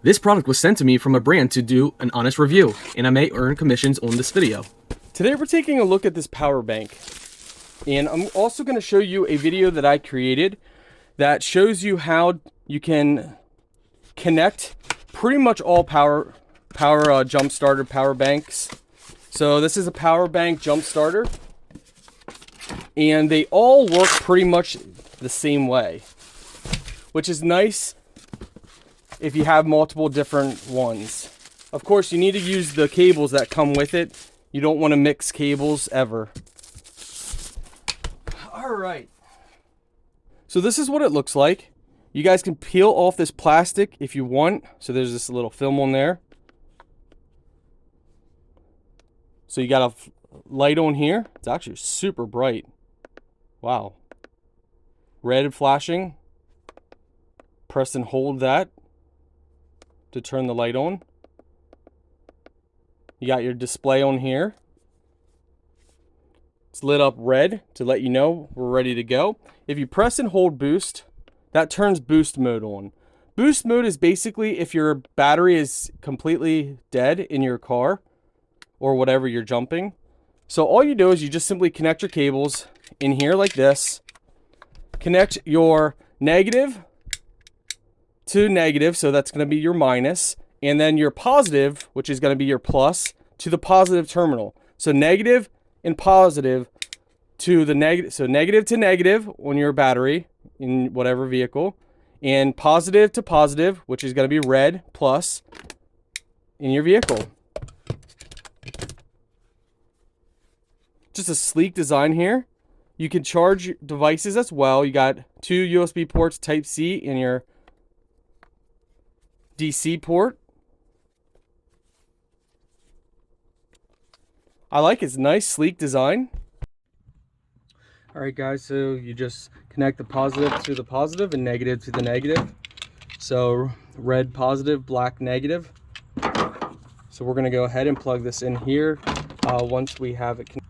This product was sent to me from a brand to do an honest review, and I may earn commissions on this video. Today we're taking a look at this power bank, and I'm also going to show you a video that I created that shows you how you can connect pretty much all power jump starter power banks. So this is a power bank jump starter, and they all work pretty much the same way, which is nice if you have multiple different ones. Of course, you need to use the cables that come with it. You don't want to mix cables ever. All right. So this is what it looks like. You guys can peel off this plastic if you want. So there's this little film on there. So you got a light on here. It's actually super bright. Wow. Red flashing. Press and hold that to turn the light on. You got your display on here. It's lit up red to let you know we're ready to go. If you press and hold boost, that turns boost mode on. Boost mode is basically if your battery is completely dead in your car or whatever you're jumping. So all you do is you just simply connect your cables in here like this. Connect your negative to negative, so that's going to be your minus, and then your positive, which is going to be your plus, to the positive terminal. So negative and positive to the negative, so negative to negative on your battery in whatever vehicle, and positive to positive, which is going to be red plus in your vehicle. Just a sleek design here. You can charge devices as well. You got two USB ports, Type C, in your DC port. I like its nice sleek design. Alright guys, so you just connect the positive to the positive and negative to the negative. So red positive, black negative. So we're going to go ahead and plug this in here once we have it connected.